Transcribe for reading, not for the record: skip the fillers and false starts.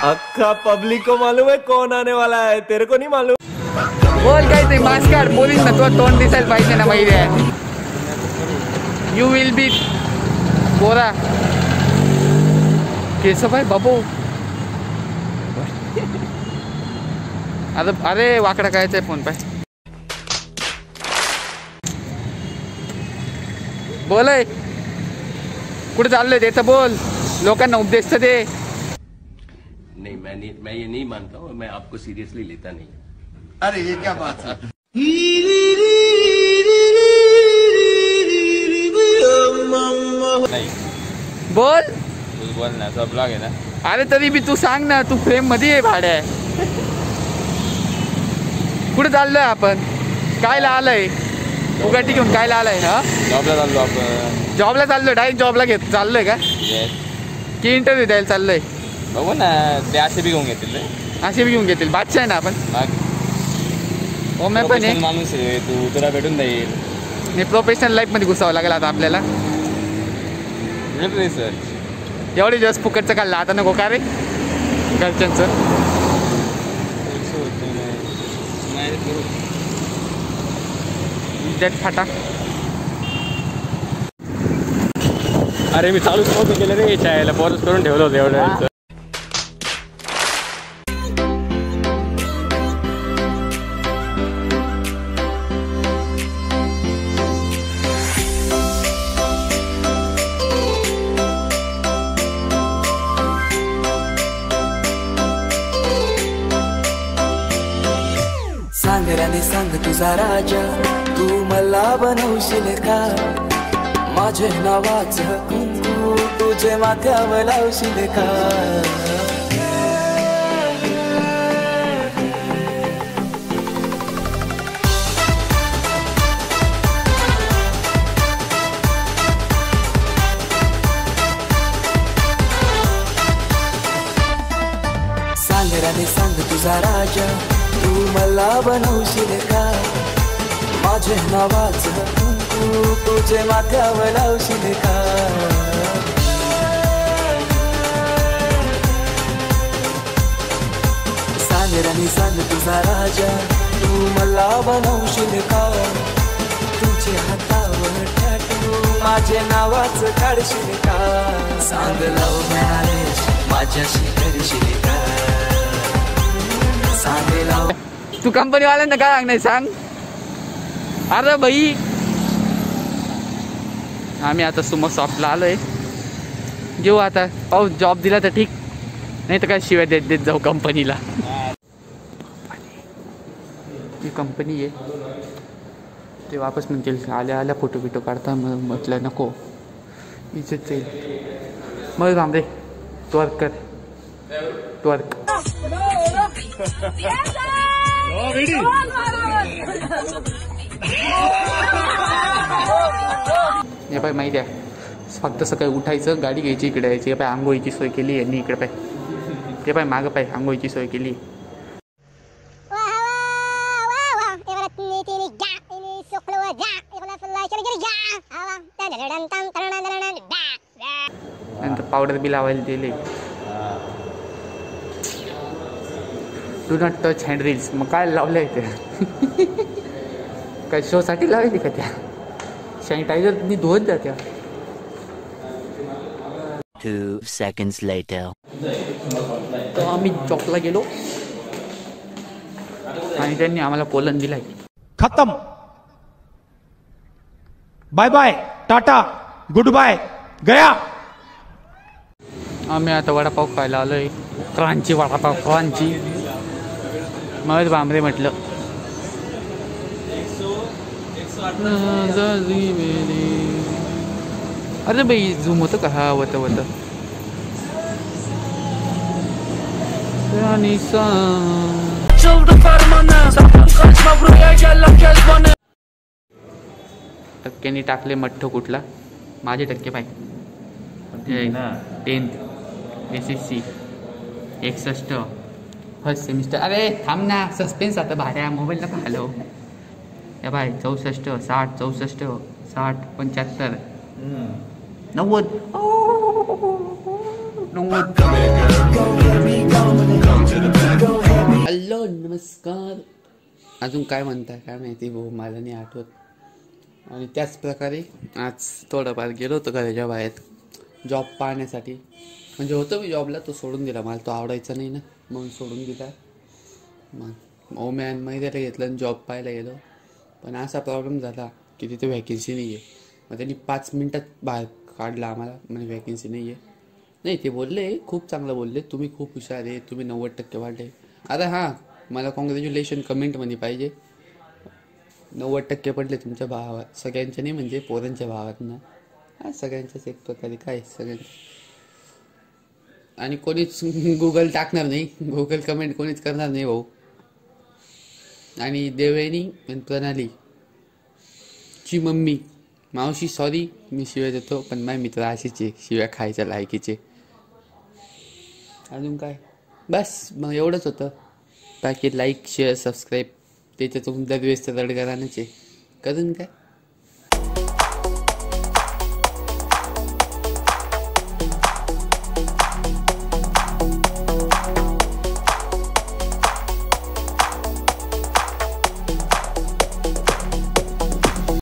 अक्का पब्लिक को मालूम है कौन आने वाला है, तेरे को नहीं मालूम। बोल काय ते मास्क काढ, पोलीस ना तुला तोंड दिसायला पाहिजे ना माहिती आहे. यू विल बी गोरा केस भाई बाबू. अरे वाकडा कायचा फोन पाय. बोल कुठे चाललोय ते तर बोल, लोकांना उपदेश तर दे. नहीं मैं ये नहीं मानता हूँ, मैं आपको सीरियसली लेता नहीं. अरे ये क्या बात है. नहीं बोल बोल ना, सब ब्लॉग है ना. अरे तरी बी तू सांग ना, तू फ्रेम मध्ये आहे भाड्या. कुठे चाललोय आपण, कायला आलंय उगाटी घेऊन, कायला आलाय. हा जॉबला चाललो आपण. जॉबला चाललोय, डायरेक्ट जॉबला घेत चाललोय का की इंटरव्ह्यू द्यायला चाललोय. बघू ना, ते असे बी घेऊन घेतील रे. असे बी घेऊन घेतील, बादशाह आहे ना आपण. हो मी पण आहे, माणूस आहे तू, तुला भेटून जाईल. मी प्रोफेशनल लाईफ मध्ये घुसावं लागेल आता आपल्याला. सर एवढे दिवस फुकटचं काढलं, आता नको का रे घरच्यांचं. जट फाटा. अरे मी चालूच नव्हतं केलं रे, चायला पॉज करून ठेवलं होतं एवढं. सांग राणी सांग तुझा राजा, तू मला बनवशील का. माझे नावाचं कुंकू तुझे माथ्यावर लावशील का. सांग राणी सांग तुझा राजा, तू मला बनवशील का. माझे नावाचं कुंकू तुझे माथ्यावर लावशील का. सांग राणी सांग तुझा राजा, तू मला बनवशील का. तुझे हातावर टॅटू माझे नावाचं काढशील का. सांग लव मॅरेज माझ्याशी करशील का. सांग लव. तू कंपनीवाल्यांना काय सांगणार सांग. अरे भाई आम्ही आता सुमो सॉफ्टला आलोय, घेऊ आता. पाऊस जॉब दिला तर ठीक, नाही तर काय शिवाय देत देत जाऊ कंपनीला. ही कंपनी आहे, ते वापस म्हणतील आल्या आल्या फोटो बिटो काढता. म्हटलं नको, इज्जत जाईल. मग थांबरे ट्वर्क कर, ट्वर्क. हे पाय माहिती आहे, फक्त सकाळी उठायचं, गाडी घ्यायची, इकडे यायची. पाय आंघोळीची सोय केली यांनी इकडे. पाय ते पाय मागं पाय आंघोळीची सोय केली. नंतर पावडर बी लावायला दिले. Do not touch hand reels. मग काय लावलंय त्या काय शो साठी लावायची का त्या. सॅनिटायझर धुवत जात्या. 2 seconds later. तर आम्ही जॉबला गेलो आणि त्यांनी आम्हाला कोलन दिलाय. खत्म, bye bye, tata, goodbye, गया. आम्ही आता वडापाव खायला आलोय. क्रांची वडापाव, क्रांची. मग बांबरे म्हटलं अरे बाई झूम होतं का. हा होतं होतं. टक्क्यांनी टाकले मठ्ठ कुठला. माझे टक्के पाहिजे. 10th SSC 61 first semester. अरे थांब ना, सस्पेन्स आता भाड्या मोबाईल नका हॅलो. या बाय 64 60 64 60 75 90 हॅलो नमस्कार. अजून काय म्हणताय काय माहिती भाऊ, मला नाही आठवत. आणि त्याच प्रकारे आज थोडंफार गेलो होतो घराच्या बाहेर जॉब पाहण्यासाठी. म्हणजे होतं मी जॉबला, तो सोडून दिला, मला तो आवडायचा नाही ना म्हणून सोडून दिला. मग ओमॅन मैद्याला घेतलं आणि जॉब पाहायला गेलो. पण असा प्रॉब्लेम झाला की तिथे व्हॅकेन्सी नाही आहे. मग त्यांनी 5 मिनटात बाहेर काढला आम्हाला, म्हणजे व्हॅकेन्सी नाही आहे. नाही ते बोलले, खूप चांगलं बोलले, तुम्ही खूप हुशार आहे, तुम्ही 90% वाढले. अरे हां, मला कॉंग्रॅच्युलेशन कमेंटमध्ये पाहिजे. 90% पडले तुमच्या भावात, सगळ्यांच्या नाही म्हणजे पोरांच्या भावांना. हा सगळ्यांच्याच एक प्रकारे काय सगळ्यांच्या. आणि कोणीच गुगल टाकणार नाही, गुगल कमेंट कोणीच करणार नाही भाऊ. आणि देवयानी आणि प्रणाली ची मम्मी मावशी सॉरी मी शिव्या देतो, पण माझे मित्र असेच आहे शिव्या खायच्या लायकीचे. अजून काय बस मग एवढंच होतं. बाकी लाईक शेअर सबस्क्राईब त्याच्यातून दरवेळेस रडगारानच आहे करून काय.